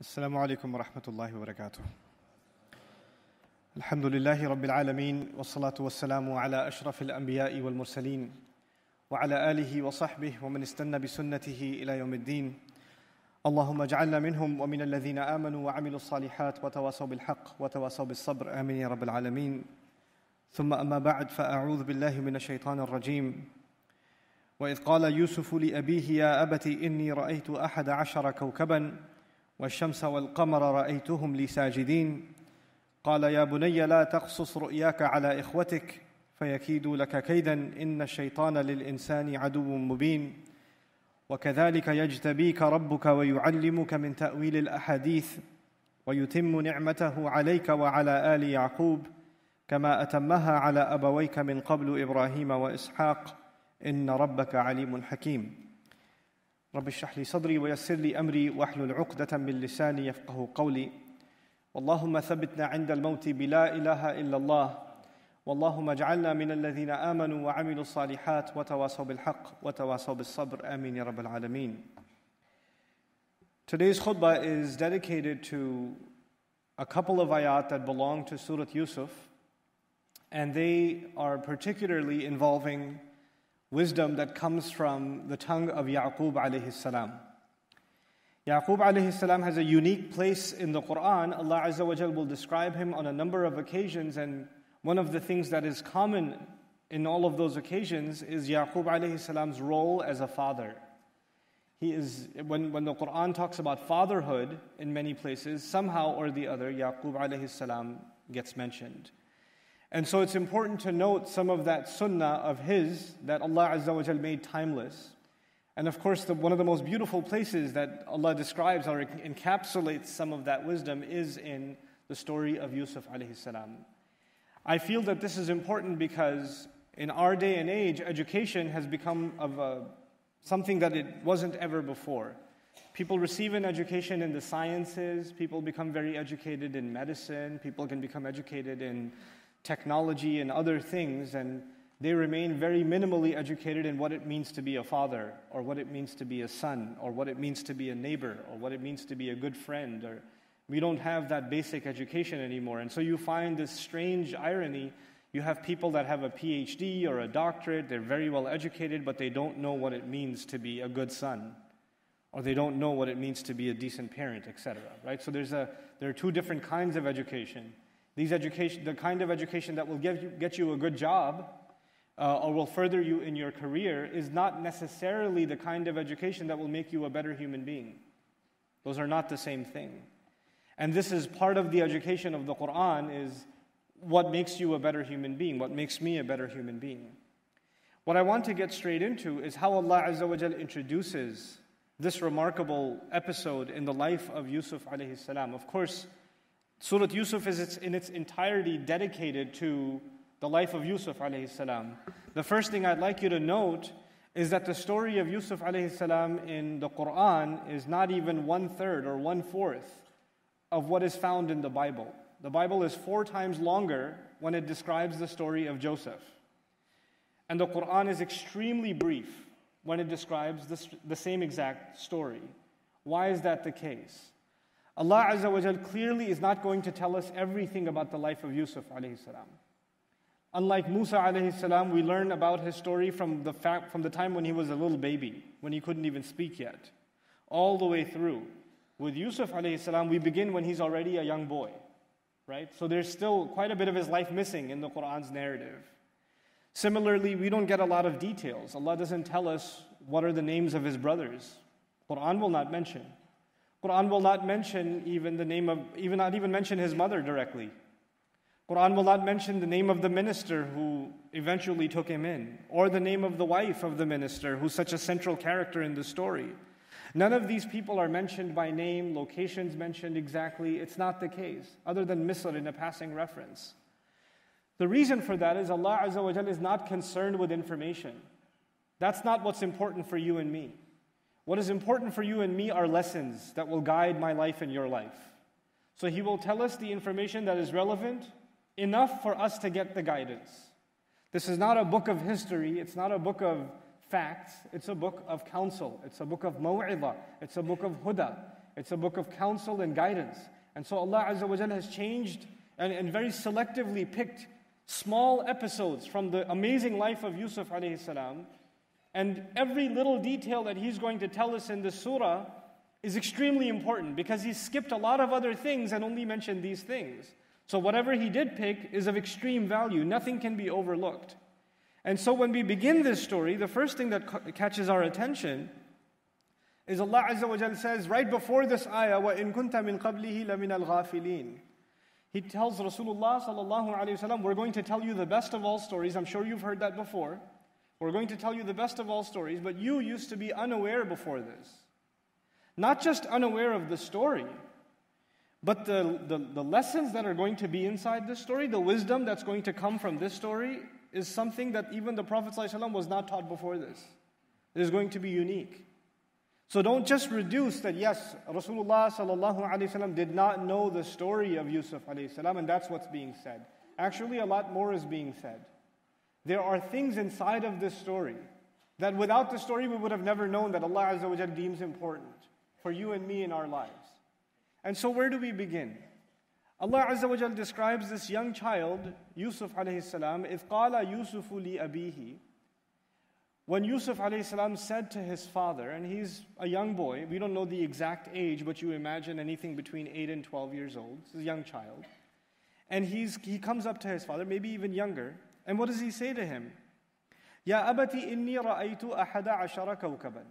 السلام عليكم ورحمة الله وبركاته. الحمد لله رب العالمين والصلاة والسلام على أشرف الأنبياء والمرسلين وعلى آله وصحبه ومن استنى بسنته إلى يوم الدين. اللهم اجعلنا منهم ومن الذين آمنوا وعملوا الصالحات وتواصوا بالحق وتواصوا بالصبر آمين يا رب العالمين. ثم أما بعد فأعوذ بالله من الشيطان الرجيم. وإذ قال يوسف لأبيه يا أبت إني رأيت 11 كوكبا والشمس والقمر رأيتهم لي ساجدين قال يا بني لا تقصص رؤياك على إخوتك فيكيدوا لك كيدا إن الشيطان للإنسان عدو مبين وكذلك يجتبيك ربك ويعلمك من تأويل الأحاديث ويتم نعمته عليك وعلى آل يعقوب كما أتمها على أبويك من قبل إبراهيم وإسحاق إن ربك عليم حكيم. رب اشرح لي صدري ويسر لي أمري واحلل عقدة من لساني يفقه قولي. اللهم ثبتنا عند الموت بلا إله إلا الله. واللهم اجعلنا من الذين آمنوا وعملوا الصالحات وتواصوا بالحق وتواصوا بالصبر آمين يا رب العالمين. Today's khutbah is dedicated to a couple of ayat that belong to Surat Yusuf, and they are particularly involving wisdom that comes from the tongue of Yaqub alaihissalam. Yaqub alaihissalam has a unique place in the Quran. Allah azza wa jalla will describe him on a number of occasions, and one of the things that is common in all of those occasions is Yaqub alaihissalam's role as a father. He is, when the Quran talks about fatherhood in many places, somehow or the other, Yaqub alaihissalam gets mentioned. And so it's important to note some of that sunnah of his that Allah Azza wa Jal made timeless. And of course, one of the most beautiful places that Allah describes or encapsulates some of that wisdom is in the story of Yusuf alayhi salam. I feel that this is important because in our day and age, education has become something that it wasn't ever before. People receive an education in the sciences, people become very educated in medicine, people can become educated in technology and other things, and they remain very minimally educated in what it means to be a father, or what it means to be a son, or what it means to be a neighbor, or what it means to be a good friend. Or we don't have that basic education anymore. And so you find this strange irony. You have people that have a PhD or a doctorate, they're very well educated, but they don't know what it means to be a good son, or they don't know what it means to be a decent parent, etc. Right? So there are two different kinds of education. The kind of education that will get you a good job or will further you in your career is not necessarily the kind of education that will make you a better human being. Those are not the same thing. And this is part of the education of the Quran, is what makes you a better human being, what makes me a better human being. What I want to get straight into is how Allah Azza wa Jal introduces this remarkable episode in the life of Yusuf alayhi salam. Of course, Surat Yusuf is in its entirety dedicated to the life of Yusuf alayhi salam. The first thing I'd like you to note is that the story of Yusuf alayhi salam in the Quran is not even 1/3 or 1/4 of what is found in the Bible. The Bible is 4 times longer when it describes the story of Joseph. And the Quran is extremely brief when it describes the same exact story. Why is that the case? Allah Azza wa Jal clearly is not going to tell us everything about the life of Yusuf alayhi salam. Unlike Musa alayhi salam, we learn about his story from the time when he was a little baby, when he couldn't even speak yet, all the way through. With Yusuf alayhi salam, we begin when he's already a young boy, right? So there's still quite a bit of his life missing in the Quran's narrative. Similarly, we don't get a lot of details. Allah doesn't tell us what are the names of his brothers. Quran will not mention. Quran will not mention not even mention his mother directly. Quran will not mention the name of the minister who eventually took him in, or the name of the wife of the minister who's such a central character in the story. None of these people are mentioned by name, locations mentioned exactly. It's not the case, other than Misr in a passing reference. The reason for that is Allah Azza wa Jalla is not concerned with information. That's not what's important for you and me. What is important for you and me are lessons that will guide my life and your life. So He will tell us the information that is relevant enough for us to get the guidance. This is not a book of history, it's not a book of facts, it's a book of counsel, it's a book of maw'idah, it's a book of huda. It's a book of counsel and guidance. And so Allah Azza wa Jalla has changed and very selectively picked small episodes from the amazing life of Yusuf Ali Salaam. And every little detail that He's going to tell us in this surah is extremely important because He skipped a lot of other things and only mentioned these things. So whatever He did pick is of extreme value. Nothing can be overlooked. And so when we begin this story, the first thing that catches our attention is Allah Azza wa Jalla says, right before this ayah, وَإِن كُنْتَ مِن قَبْلِهِ لَمِنَ الْغَافِلِينَ. He tells Rasulullah sallallahu alayhi wa sallam, we're going to tell you the best of all stories. I'm sure you've heard that before. We're going to tell you the best of all stories, but you used to be unaware before this. Not just unaware of the story, but the lessons that are going to be inside this story, the wisdom that's going to come from this story, is something that even the Prophet ﷺ was not taught before this. It is going to be unique. So don't just reduce that, yes, Rasulullah ﷺ did not know the story of Yusuf Ali Salaam, and that's what's being said. Actually, a lot more is being said. There are things inside of this story that without the story we would have never known that Allah Azza wa Jalla deems important for you and me in our lives. And so where do we begin? Allah Azza wa Jalla describes this young child, Yusuf alayhi salam, إِذْ قَالَ يُوسُفُ لِأَبِيهِ. When Yusuf alayhi salam said to his father, and he's a young boy, we don't know the exact age, but you imagine anything between 8 and 12 years old. This is a young child. And he comes up to his father, maybe even younger, and what does he say to him? يَا أَبَتِ إِنِّي رَأَيْتُ أَحَدَ عَشَرَ كَوْكَبًا.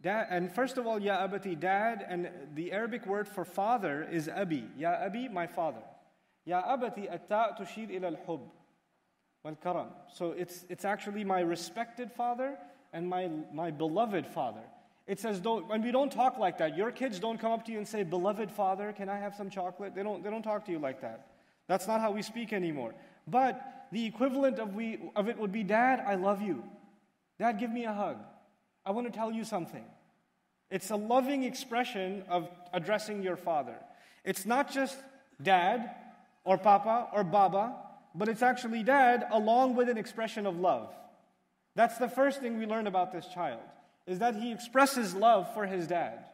Dad, and first of all, Ya Abati, dad, and the Arabic word for father is Abi. Ya Abi, my father. Ya Abati, atta tushir ila al-hub wal-karam. So it's actually my respected father and my beloved father. It's as though, when we don't talk like that, your kids don't come up to you and say, beloved father, can I have some chocolate? They don't talk to you like that. That's not how we speak anymore. But the equivalent of it would be, Dad, I love you. Dad, give me a hug. I want to tell you something. It's a loving expression of addressing your father. It's not just dad or papa or baba, but it's actually dad along with an expression of love. That's the first thing we learn about this child, is that he expresses love for his dad.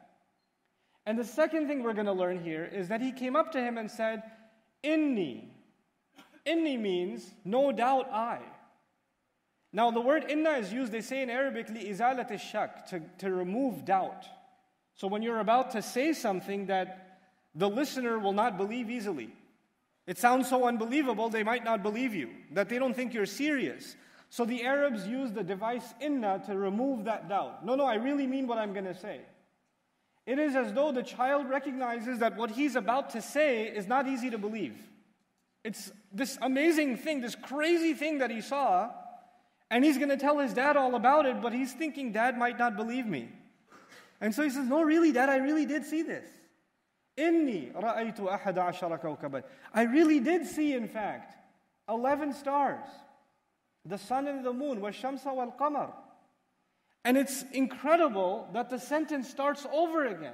And the second thing we're going to learn here is that he came up to him and said, Inni. Inni means, no doubt I. Now the word inna is used, they say in Arabic, لِإِزَالَةِ الشَّكِّ, to remove doubt. So when you're about to say something that the listener will not believe easily, it sounds so unbelievable, they might not believe you, that they don't think you're serious. So the Arabs use the device inna to remove that doubt. No, I really mean what I'm going to say. It is as though the child recognizes that what he's about to say is not easy to believe. It's this amazing thing, this crazy thing that he saw, and he's going to tell his dad all about it, but he's thinking, Dad might not believe me. And so he says, no, really, Dad, I really did see this. Inni ra'aytu ahada ashara kawkaban. I really did see, in fact, 11 stars. The sun and the moon, wash-shamsa wal-qamar. And it's incredible that the sentence starts over again.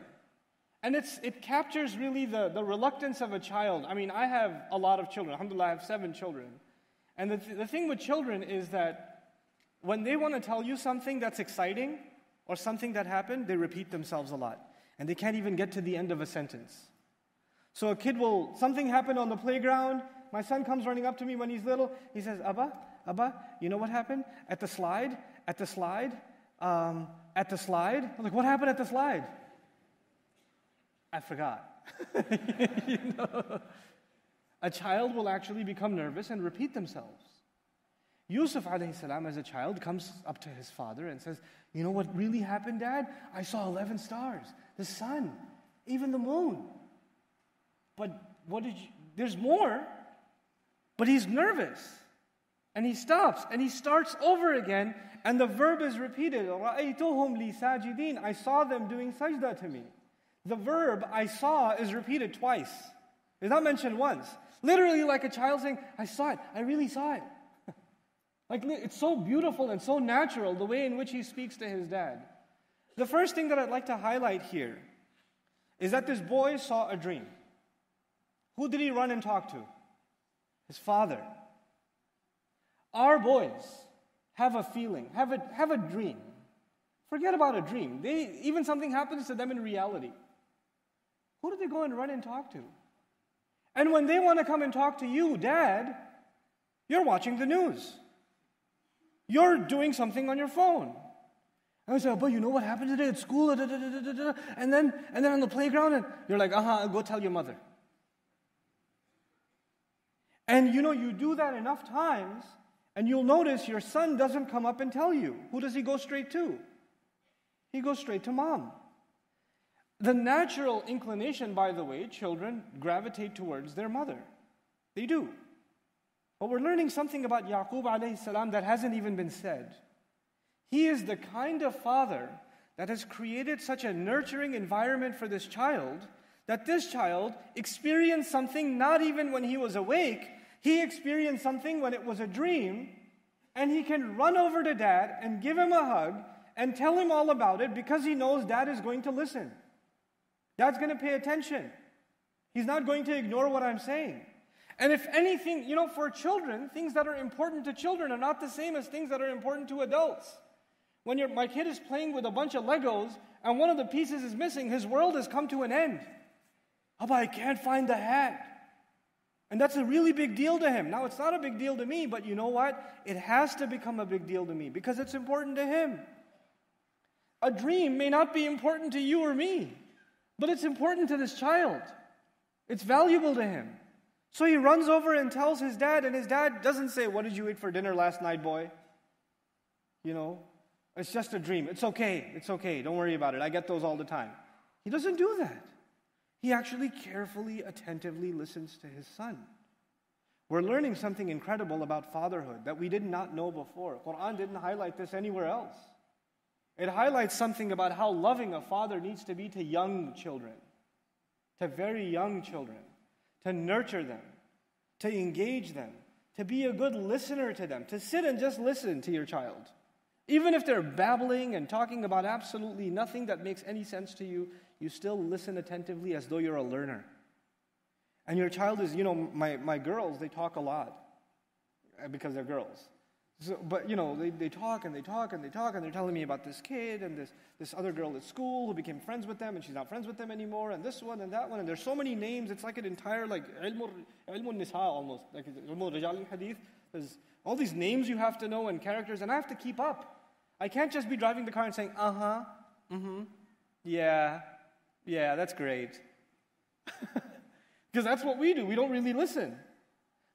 And it captures really the reluctance of a child. I mean, I have a lot of children. Alhamdulillah, I have 7 children. And the thing with children is that when they want to tell you something that's exciting or something that happened, they repeat themselves a lot. And they can't even get to the end of a sentence. So a kid something happened on the playground. My son comes running up to me when he's little. He says, Abba, you know what happened? At the slide. I'm like, what happened at the slide? I forgot. A child will actually become nervous and repeat themselves. Yusuf alayhi salam, as a child, comes up to his father and says, you know what really happened, Dad? I saw 11 stars, the sun, even the moon. But there's more. But he's nervous. And he stops, and he starts over again, and the verb is repeated. رَأَيْتُهُمْ لِي سَاجِدِينَ. I saw them doing sajda to me. The verb, I saw, is repeated twice. It's not mentioned once. Literally like a child saying, I saw it, I really saw it. Like, it's so beautiful and so natural, the way in which he speaks to his dad. The first thing that I'd like to highlight here is that this boy saw a dream. Who did he run and talk to? His father. Our boys have a feeling, have a dream. Forget about a dream. Even something happens to them in reality. Who do they go and run and talk to? And when they want to come and talk to you, Dad, you're watching the news. You're doing something on your phone. And I say, but you know what happened today at school? And then on the playground, and you're like, go tell your mother. And you do that enough times, and you'll notice your son doesn't come up and tell you. Who does he go straight to? He goes straight to mom. The natural inclination, by the way, children gravitate towards their mother. They do. But we're learning something about Yaqub alayhi salam that hasn't even been said. He is the kind of father that has created such a nurturing environment for this child that this child experienced something not even when he was awake. He experienced something when it was a dream, and he can run over to Dad and give him a hug and tell him all about it because he knows Dad is going to listen. Dad's going to pay attention. He's not going to ignore what I'm saying. And if anything, for children, things that are important to children are not the same as things that are important to adults. When my kid is playing with a bunch of Legos and one of the pieces is missing, his world has come to an end. Abba, I can't find the hat. And that's a really big deal to him. Now, it's not a big deal to me, but you know what? It has to become a big deal to me because it's important to him. A dream may not be important to you or me, but it's important to this child. It's valuable to him. So he runs over and tells his dad, and his dad doesn't say, what did you eat for dinner last night, boy? It's just a dream. It's okay. Don't worry about it. I get those all the time. He doesn't do that. He actually carefully, attentively listens to his son. We're learning something incredible about fatherhood that we did not know before. Quran didn't highlight this anywhere else. It highlights something about how loving a father needs to be to young children, to very young children, to nurture them, to engage them, to be a good listener to them, to sit and just listen to your child. Even if they're babbling and talking about absolutely nothing that makes any sense to you, you still listen attentively as though you're a learner. And your child is, my girls, they talk a lot because they're girls. So, but they talk and they talk and they talk, and they're telling me about this kid and this other girl at school who became friends with them and she's not friends with them anymore, and this one and that one, and there's so many names. It's like an entire ilmun nisa almost, like ilmun rijal hadith. There's all these names you have to know and characters, and I have to keep up. I can't just be driving the car and saying yeah, that's great. Because that's what we do. We don't really listen.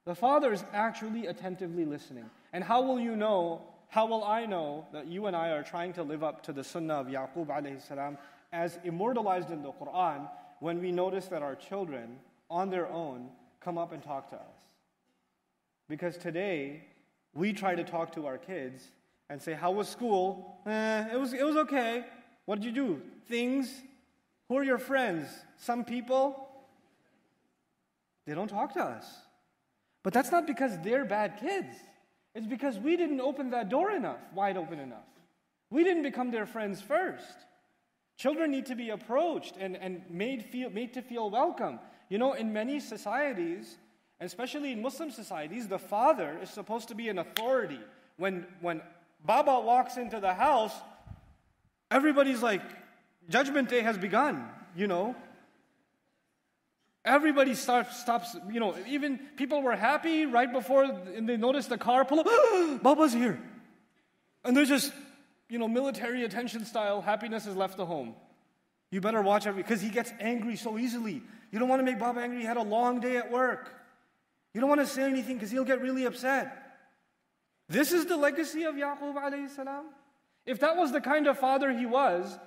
The father is actually attentively listening. And how will I know that you and I are trying to live up to the sunnah of Yaqub alayhi salam as immortalized in the Quran when we notice that our children, on their own, come up and talk to us? Because today, we try to talk to our kids and say, how was school? It was okay. What did you do? Things? Who are your friends? Some people? They don't talk to us. But that's not because they're bad kids. It's because we didn't open that door wide open enough. We didn't become their friends first. Children need to be approached and made to feel welcome. In many societies, especially in Muslim societies, the father is supposed to be an authority. When Baba walks into the house, everybody's like, Judgment Day has begun, Everybody stops, even people were happy right before and they noticed the car pull up, Baba's here. And there's just, military attention style, happiness has left the home. You better watch because he gets angry so easily. You don't want to make Baba angry. He had a long day at work. You don't want to say anything because he'll get really upset. This is the legacy of Yaqub alayhi salam. If that was the kind of father he was,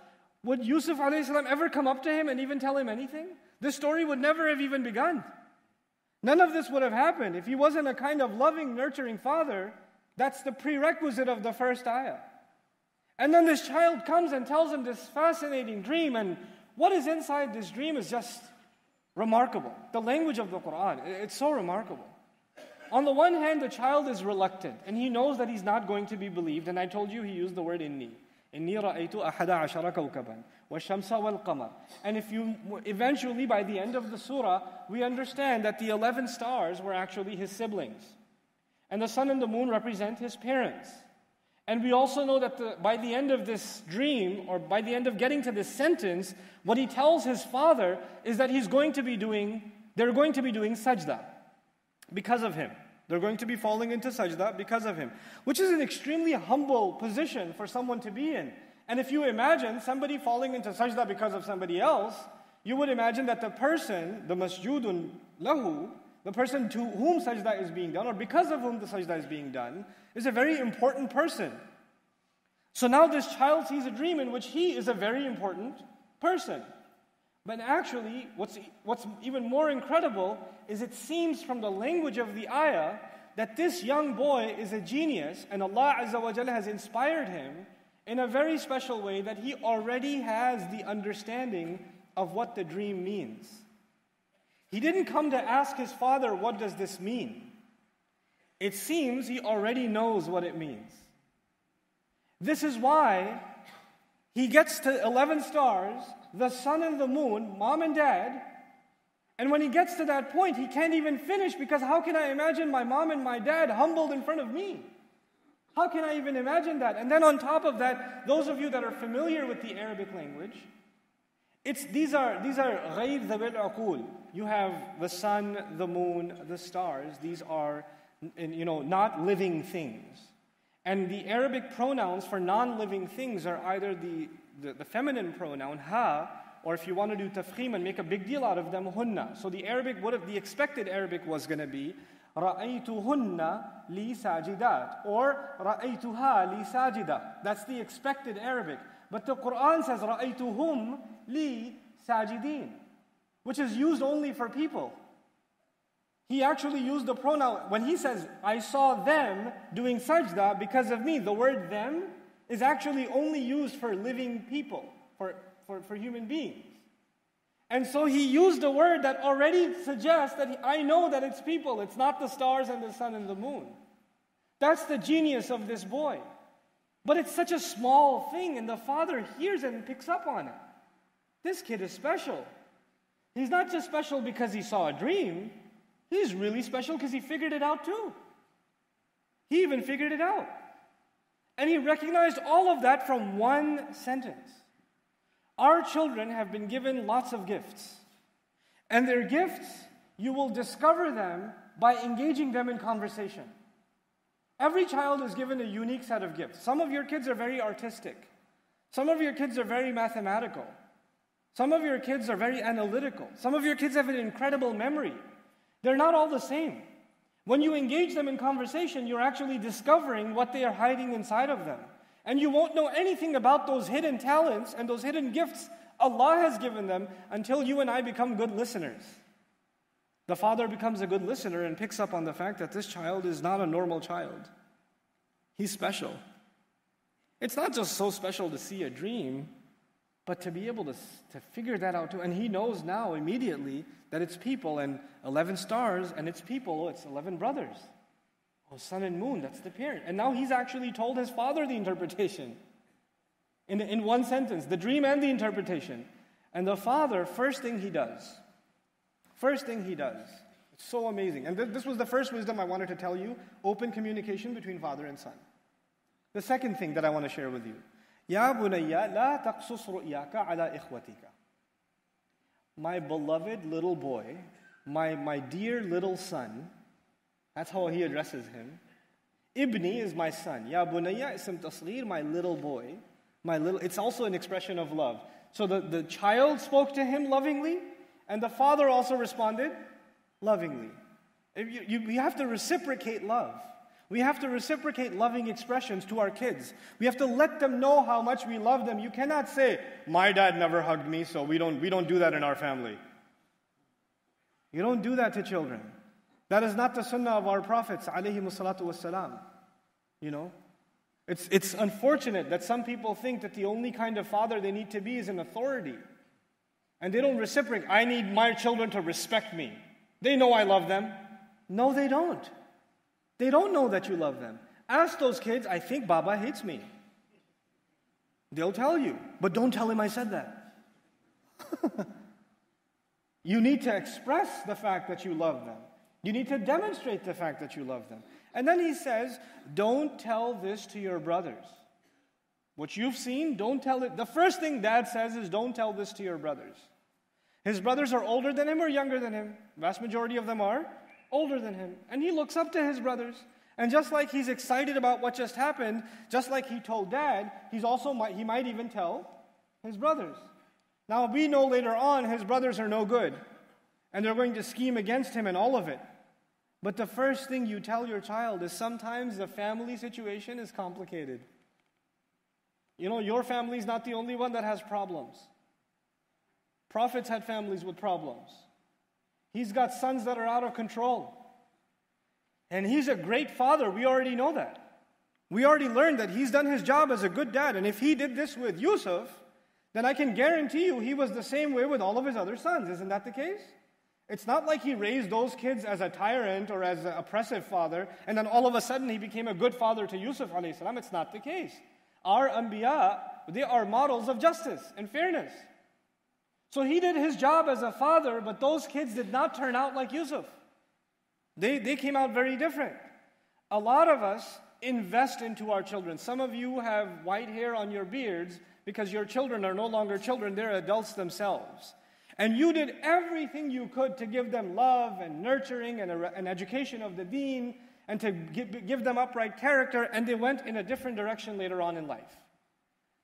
would Yusuf Ali Salaam ever come up to him and even tell him anything? This story would never have even begun. None of this would have happened. If he wasn't a kind of loving, nurturing father, that's the prerequisite of the first ayah. And then this child comes and tells him this fascinating dream, and what is inside this dream is just remarkable. The language of the Quran, it's so remarkable. On the one hand, the child is reluctant, and he knows that he's not going to be believed, and I told you he used the word inni. إِنِّي رَأَيْتُ أَحَدَ عَشَرَ كَوْكَبًا وَالشَّمْسَ وَالْقَمَرَ. And if you, eventually by the end of the surah, we understand that the 11 stars were actually his siblings. And the sun and the moon represent his parents. And we also know that by the end of this dream, or by the end of getting to this sentence, what he tells his father is that they're going to be doing sajda because of him. They're going to be falling into sajda because of him, which is an extremely humble position for someone to be in. And if you imagine somebody falling into sajda because of somebody else, you would imagine that the person, the masjudun lahu, the person to whom sajda is being done, or because of whom the sajda is being done, is a very important person. So now this child sees a dream in which he is a very important person. But actually, what's even more incredible is it seems from the language of the ayah that this young boy is a genius, and Allah Azza wa Jalla has inspired him in a very special way that he already has the understanding of what the dream means. He didn't come to ask his father, what does this mean? It seems he already knows what it means. This is why he gets to 11 stars, the sun and the moon, mom and dad, and when he gets to that point, he can't even finish, because how can I imagine my mom and my dad humbled in front of me? How can I even imagine that? And then on top of that, those of you that are familiar with the Arabic language, these are غَيْرْ ذَوِي الْعُقُولِ. You have the sun, the moon, the stars. These are, not living things. And the Arabic pronouns for non-living things are either the feminine pronoun ha, or if you want to do tafkhim and make a big deal out of them, hunna. So the expected Arabic was going to be رَأَيْتُهُنَّ لِي سَاجِدَاتٍ or رَأَيْتُهَا لِي سَاجِدَةٍ. That's the expected Arabic. But the Quran says رَأَيْتُهُمْ لِي سَاجِدِينَ, which is used only for people. He actually used the pronoun, when he says, I saw them doing sajda because of me, the word them is actually only used for living people, for human beings. And so he used a word that already suggests that I know that it's people, it's not the stars and the sun and the moon. That's the genius of this boy. But it's such a small thing, and the father hears it and picks up on it. This kid is special. He's not just special because he saw a dream. He's really special because he figured it out too. He even figured it out. And he recognized all of that from one sentence. Our children have been given lots of gifts. And their gifts, you will discover them by engaging them in conversation. Every child is given a unique set of gifts. Some of your kids are very artistic. Some of your kids are very mathematical. Some of your kids are very analytical. Some of your kids have an incredible memory. They're not all the same. When you engage them in conversation, you're actually discovering what they are hiding inside of them. And you won't know anything about those hidden talents and those hidden gifts Allah has given them until you and I become good listeners. The father becomes a good listener and picks up on the fact that this child is not a normal child. He's special. It's not just so special to see a dream, but to be able to figure that out too. And he knows now immediately that it's people, and 11 stars, and it's people, it's 11 brothers. Oh, sun and moon, that's the parent. And now he's actually told his father the interpretation. In one sentence, the dream and the interpretation. And the father, first thing he does, it's so amazing. And this was the first wisdom I wanted to tell you, open communication between father and son. The second thing that I want to share with you, يَا بُنَيَّ لَا تَقْصُصْ رُؤْيَاكَ عَلَىٰ إِخْوَتِكَ. My beloved little boy, my dear little son, that's how he addresses him. Ibni is my son. Ya bunayya ism tasghir, my little boy. It's also an expression of love. So the child spoke to him lovingly, and the father also responded lovingly. We have to reciprocate love. We have to reciprocate loving expressions to our kids. We have to let them know how much we love them. You cannot say, my dad never hugged me, so we don't do that in our family. You don't do that to children. That is not the sunnah of our prophets, alaihissalam. It's unfortunate that some people think that the only kind of father they need to be is an authority. And they don't reciprocate. I need my children to respect me. They know I love them. No, they don't. They don't know that you love them. Ask those kids, I think Baba hates me. They'll tell you, but don't tell him I said that. You need to express the fact that you love them. You need to demonstrate the fact that you love them. And then he says, don't tell this to your brothers. What you've seen, don't tell it. The first thing dad says is, don't tell this to your brothers. His brothers are older than him or younger than him. Vast majority of them are older than him. And he looks up to his brothers. And just like he's excited about what just happened, just like he told dad, he might even tell his brothers. Now we know later on his brothers are no good. And they're going to scheme against him and all of it. But the first thing you tell your child is sometimes the family situation is complicated. You know, your family is not the only one that has problems. Prophets had families with problems. He's got sons that are out of control. And he's a great father. We already know that. We already learned that he's done his job as a good dad. And if he did this with Yusuf, then I can guarantee you he was the same way with all of his other sons. Isn't that the case? It's not like he raised those kids as a tyrant or as an oppressive father, and then all of a sudden he became a good father to Yusuf Ali Salaam. It's not the case. Our Anbiya, they are models of justice and fairness. So he did his job as a father, but those kids did not turn out like Yusuf. They came out very different. A lot of us invest into our children. Some of you have white hair on your beards because your children are no longer children, they're adults themselves. And you did everything you could to give them love and nurturing and an education of the deen and to give them upright character, and they went in a different direction later on in life.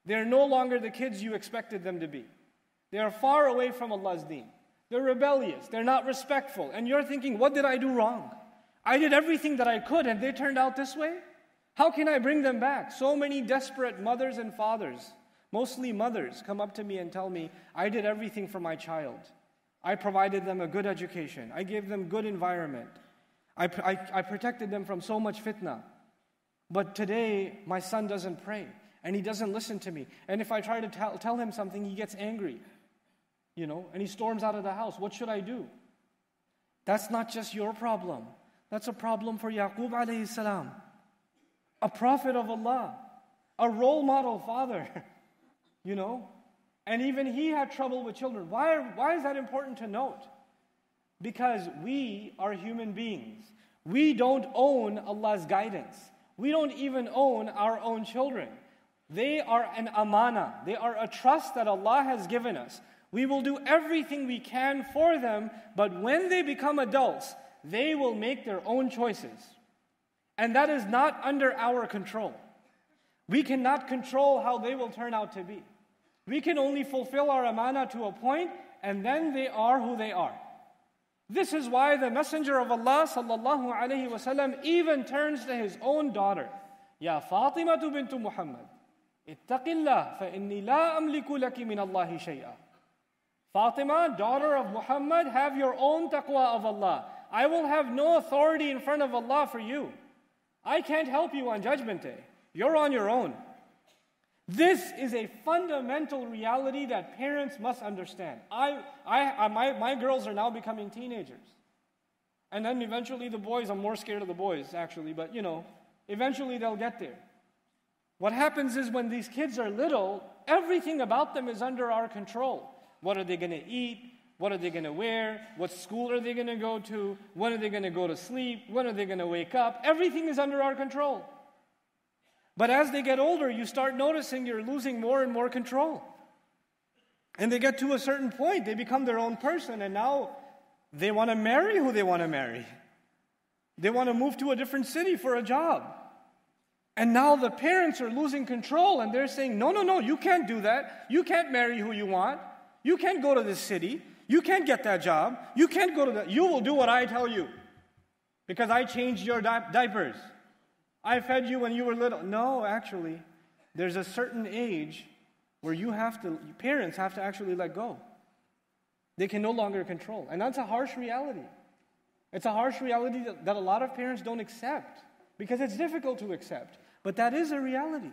They're no longer the kids you expected them to be. They are far away from Allah's deen. They're rebellious. They're not respectful. And you're thinking, what did I do wrong? I did everything that I could and they turned out this way? How can I bring them back? So many desperate mothers and fathers, mostly mothers, come up to me and tell me, I did everything for my child. I provided them a good education. I gave them good environment. I protected them from so much fitna. But today, my son doesn't pray. And he doesn't listen to me. And if I try to tell him something, he gets angry. You know, and he storms out of the house. What should I do? That's not just your problem. That's a problem for Yakub alaihissalam. A prophet of Allah. A role model father. You know? And even he had trouble with children. Why is that important to note? Because we are human beings. We don't own Allah's guidance. We don't even own our own children. They are an amana. They are a trust that Allah has given us. We will do everything we can for them, but when they become adults, they will make their own choices. And that is not under our control. We cannot control how they will turn out to be. We can only fulfill our amana to a point, and then they are who they are. This is why the Messenger of Allah sallallahu alaihi wasallam even turns to his own daughter, Ya Fatima bintu Muhammad, ittaqillah fa inni la amliku laki min Allahi shay'a. Fatima, daughter of Muhammad, have your own taqwa of Allah. I will have no authority in front of Allah for you. I can't help you on Judgment Day. You're on your own. This is a fundamental reality that parents must understand. My girls are now becoming teenagers. And then eventually the boys, I'm more scared of the boys actually, but you know, eventually they'll get there. What happens is when these kids are little, everything about them is under our control. What are they going to eat? What are they going to wear? What school are they going to go to? When are they going to go to sleep? When are they going to wake up? Everything is under our control. But as they get older, you start noticing you're losing more and more control. And they get to a certain point, they become their own person, and now they want to marry who they want to marry. They want to move to a different city for a job. And now the parents are losing control, and they're saying, no, you can't do that. You can't marry who you want. You can't go to this city. You can't get that job. You can't go to that. You will do what I tell you. Because I changed your diapers. I fed you when you were little. No, actually, there's a certain age where parents have to actually let go. They can no longer control. And that's a harsh reality. It's a harsh reality that a lot of parents don't accept. Because it's difficult to accept. But that is a reality.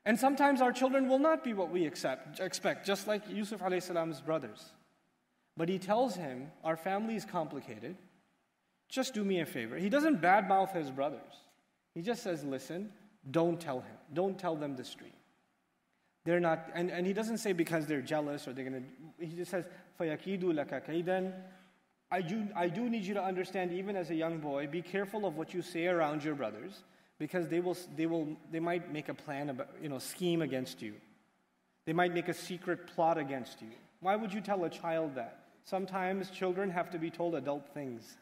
And sometimes our children will not be what we expect, just like Yusuf Ali Salaam's brothers. But he tells him, our family is complicated. Just do me a favor. He doesn't badmouth his brothers. He just says, listen, don't tell him. Don't tell them this dream. They're not, and he doesn't say because they're jealous or they're going to, he just says, فَيَكِيدُ لَكَ كَيْدًا. I do need you to understand, even as a young boy, be careful of what you say around your brothers, because they might make a plan about, scheme against you. They might make a secret plot against you. Why would you tell a child that? Sometimes children have to be told adult things.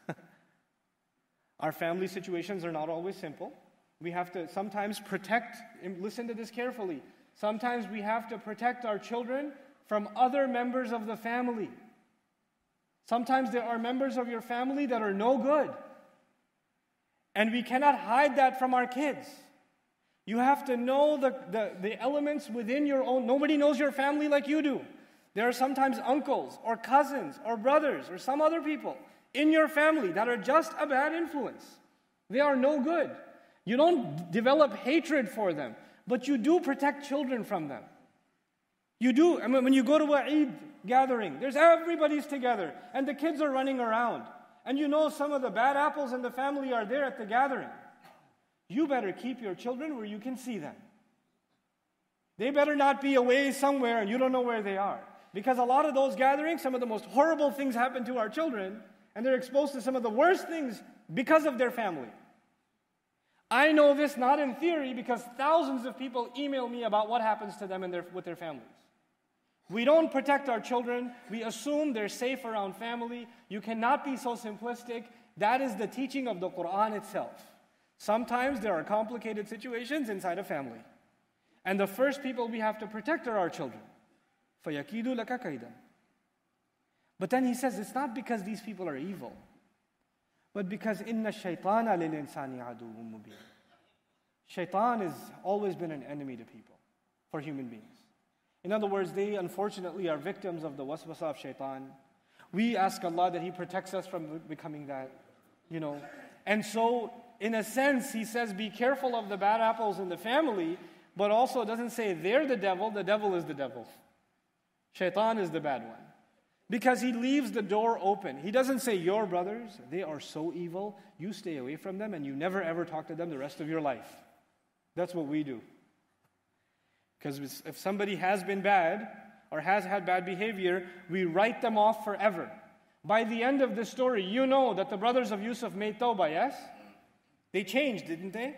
Our family situations are not always simple. We have to sometimes protect, and listen to this carefully, sometimes we have to protect our children from other members of the family. Sometimes there are members of your family that are no good. And we cannot hide that from our kids. You have to know the elements within your own. Nobody knows your family like you do. There are sometimes uncles or cousins or brothers or some other people in your family that are just a bad influence. They are no good. You don't develop hatred for them, but you do protect children from them. You do. I mean, when you go to a Eid gathering, everybody's together, and the kids are running around. And some of the bad apples in the family are there at the gathering. You better keep your children where you can see them. They better not be away somewhere and you don't know where they are. Because a lot of those gatherings, some of the most horrible things happen to our children, and they're exposed to some of the worst things because of their family. I know this not in theory, because thousands of people email me about what happens to them with their families. We don't protect our children. We assume they're safe around family. You cannot be so simplistic. That is the teaching of the Quran itself. Sometimes there are complicated situations inside a family. And the first people we have to protect are our children. فَيَكِيدُ لَكَ كَيْدًا. But then he says it's not because these people are evil, but because إِنَّ الشَّيْطَانَ لِلْإِنسَانِ عَدُوٌّ مُبِينٌ. Shaitan has always been an enemy to people, for human beings. In other words, they unfortunately are victims of the waswasa of shaitan. We ask Allah that He protects us from becoming that, And so, in a sense, He says, be careful of the bad apples in the family, but also doesn't say they're the devil is the devil. Shaitan is the bad one. Because he leaves the door open. He doesn't say, your brothers, they are so evil, you stay away from them and you never ever talk to them the rest of your life. That's what we do. Because if somebody has been bad or has had bad behavior, we write them off forever. By the end of the story, you know that the brothers of Yusuf made tawbah, yes? They changed, didn't they?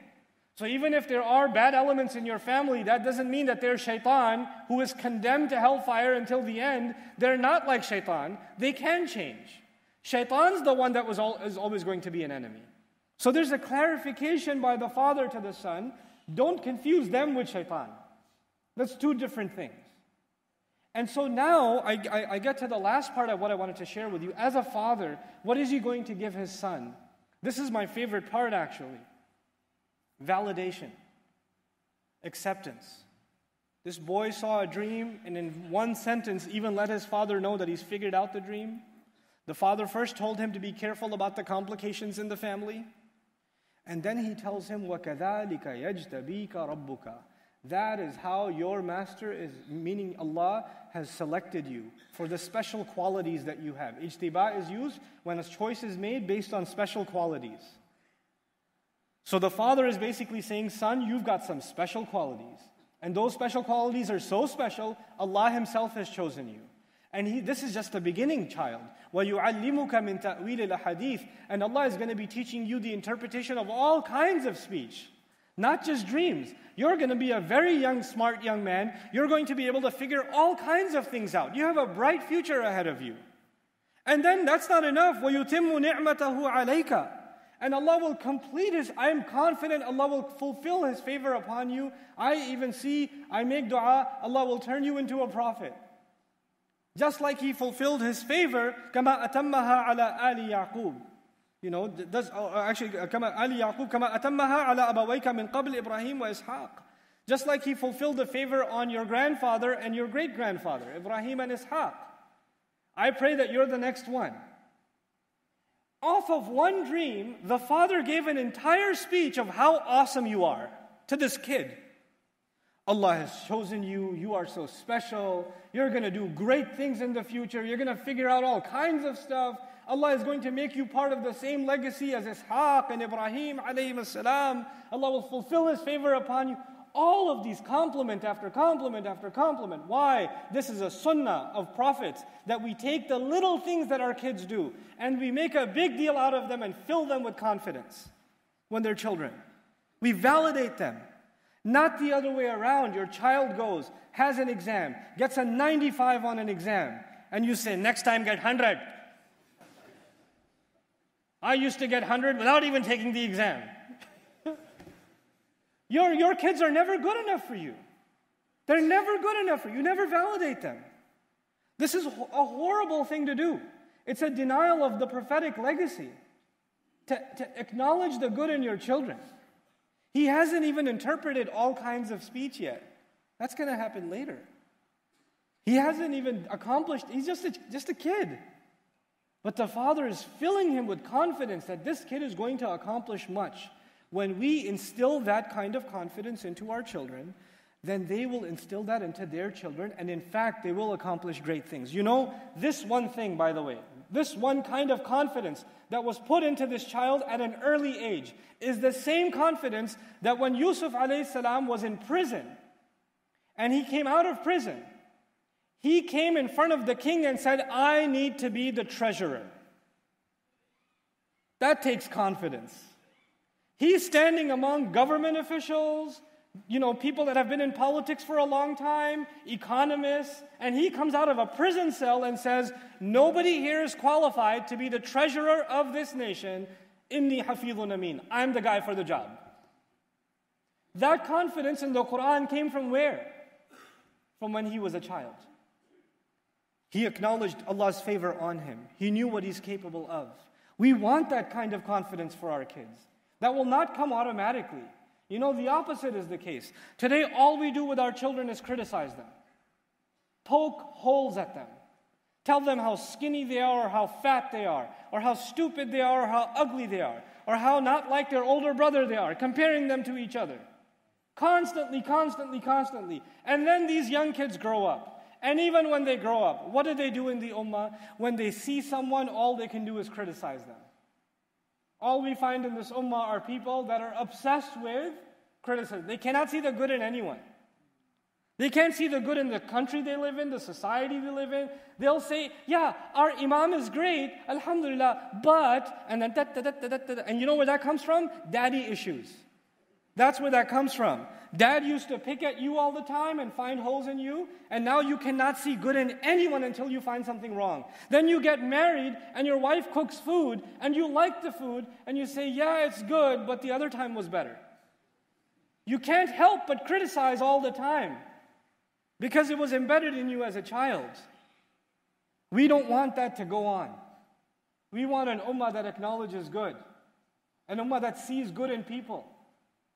So even if there are bad elements in your family, that doesn't mean that they're shaitan who is condemned to hellfire until the end. They're not like shaitan. They can change. Shaitan's the one that is always going to be an enemy. So there's a clarification by the father to the son. Don't confuse them with shaitan. That's two different things. And so now I get to the last part of what I wanted to share with you. As a father, what is he going to give his son? This is my favorite part, actually. Validation. Acceptance. This boy saw a dream, and in one sentence even let his father know that he's figured out the dream. The father first told him to be careful about the complications in the family. And then he tells him, وَكَذَلِكَ يَجْتَبِيكَ رَبُّكَ. That is how your master is, meaning Allah has selected you for the special qualities that you have. Ijtiba is used when a choice is made based on special qualities. So the father is basically saying, son, you've got some special qualities. And those special qualities are so special, Allah Himself has chosen you. And this is just the beginning, child. وَيُعَلِّمُكَ مِن تَأْوِيلِ الْأَحَادِيثِ. And Allah is going to be teaching you the interpretation of all kinds of speech. Not just dreams. You're going to be a very young, smart young man. You're going to be able to figure all kinds of things out. You have a bright future ahead of you. And then that's not enough. وَيُتِمُّ نِعْمَتَهُ عَلَيْكَ. And Allah will complete I am confident Allah will fulfill His favor upon you. I make dua, Allah will turn you into a prophet. Just like He fulfilled His favor, كَمَا أَتَمَّهَا عَلَى آلِ يَعْقُوبَ. كَمَا آلِ يَعْقُوبَ كَمَا أَتَمَّهَا عَلَى أَبَوَيْكَ مِنْ قَبْلِ إِبْرَاهِيمَ وَإِسْحَاقَ. Just like He fulfilled the favor on your grandfather and your great-grandfather, Ibrahim and Ishaq. I pray that you're the next one. Off of one dream, the father gave an entire speech of how awesome you are to this kid. Allah has chosen you, you are so special, you're going to do great things in the future, you're going to figure out all kinds of stuff. Allah is going to make you part of the same legacy as Ishaq and Ibrahim alayhissalam. Allah will fulfill His favor upon you. All of these compliment after compliment after compliment. Why? This is a sunnah of prophets, that we take the little things that our kids do and we make a big deal out of them and fill them with confidence when they're children. We validate them. Not the other way around. Your child goes, has an exam, gets a 95 on an exam, and you say, next time get 100. I used to get 100 without even taking the exam. Your kids are never good enough for you. They're never good enough for you. You never validate them. This is a horrible thing to do. It's a denial of the prophetic legacy. To acknowledge the good in your children. He hasn't even interpreted all kinds of speech yet. That's going to happen later. He hasn't even accomplished, he's just a kid. But the Father is filling him with confidence that this kid is going to accomplish much. When we instill that kind of confidence into our children, then they will instill that into their children, and in fact, they will accomplish great things. You know, this one thing, by the way, this one kind of confidence that was put into this child at an early age is the same confidence that when Yusuf Ali Salaam was in prison, and he came out of prison, he came in front of the king and said, I need to be the treasurer. That takes confidence. He's standing among government officials, people that have been in politics for a long time, economists, and he comes out of a prison cell and says, nobody here is qualified to be the treasurer of this nation. Inni hafidhun amin. I'm the guy for the job. That confidence in the Quran came from where? From when he was a child. He acknowledged Allah's favor on him. He knew what he's capable of. We want that kind of confidence for our kids. That will not come automatically. The opposite is the case. Today, all we do with our children is criticize them. Poke holes at them. Tell them how skinny they are, or how fat they are, or how stupid they are, or how ugly they are, or how not like their older brother they are, comparing them to each other. Constantly, constantly, constantly. And then these young kids grow up. And even when they grow up, what do they do in the ummah? When they see someone, all they can do is criticize them. All we find in this ummah are people that are obsessed with criticism. They cannot see the good in anyone. They can't see the good in the country they live in, the society they live in. They'll say, yeah, our imam is great, alhamdulillah, but, and then and you know where that comes from? Daddy issues. That's where that comes from. Dad used to pick at you all the time and find holes in you, and now you cannot see good in anyone until you find something wrong. Then you get married, and your wife cooks food, and you like the food, and you say, yeah, it's good, but the other time was better. You can't help but criticize all the time, because it was embedded in you as a child. We don't want that to go on. We want an ummah that acknowledges good, an ummah that sees good in people,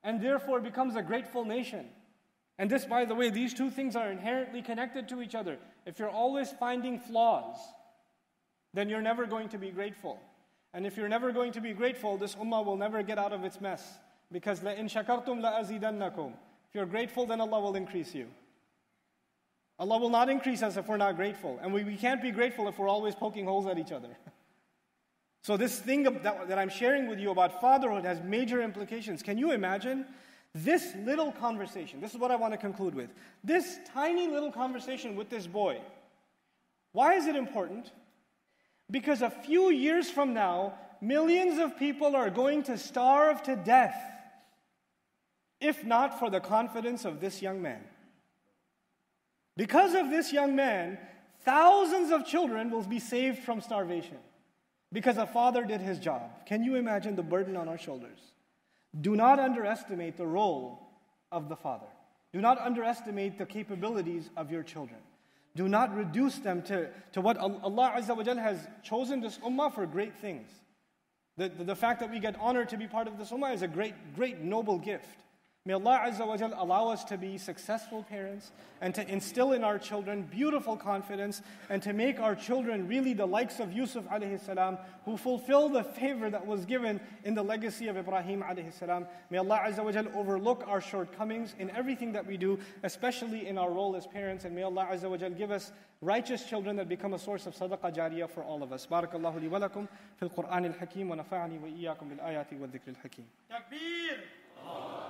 and therefore becomes a grateful nation. And this, by the way, these two things are inherently connected to each other. If you're always finding flaws, then you're never going to be grateful. And if you're never going to be grateful, this ummah will never get out of its mess. Because لَإِن شَكَرْتُمْ لَأَزِيدَنَّكُمْ. If you're grateful, then Allah will increase you. Allah will not increase us if we're not grateful. And we can't be grateful if we're always poking holes at each other. So this thing that I'm sharing with you about fatherhood has major implications. Can you imagine this little conversation? This is what I want to conclude with. This tiny little conversation with this boy. Why is it important? Because a few years from now, millions of people are going to starve to death, if not for the confidence of this young man. Because of this young man, thousands of children will be saved from starvation. Because a father did his job. Can you imagine the burden on our shoulders? Do not underestimate the role of the father. Do not underestimate the capabilities of your children. Do not reduce them to what Allah Azza wa Jalla has chosen this ummah for great things. The fact that we get honored to be part of this ummah is a great, great, noble gift. May Allah Azza wa Jalla allow us to be successful parents and to instill in our children beautiful confidence and to make our children really the likes of Yusuf Ali Salaam, who fulfill the favor that was given in the legacy of Ibrahim Ali Salaam. May Allah Azza wa Jalla overlook our shortcomings in everything that we do, especially in our role as parents, and may Allah Azza wa Jalla give us righteous children that become a source of sadaqah jariyah for all of us. Barakallahu li wa lakum fil Quran al-Hakim wa nafa'ani wa iyyakum bil ayati wa dhikr al-Hakim. Takbir!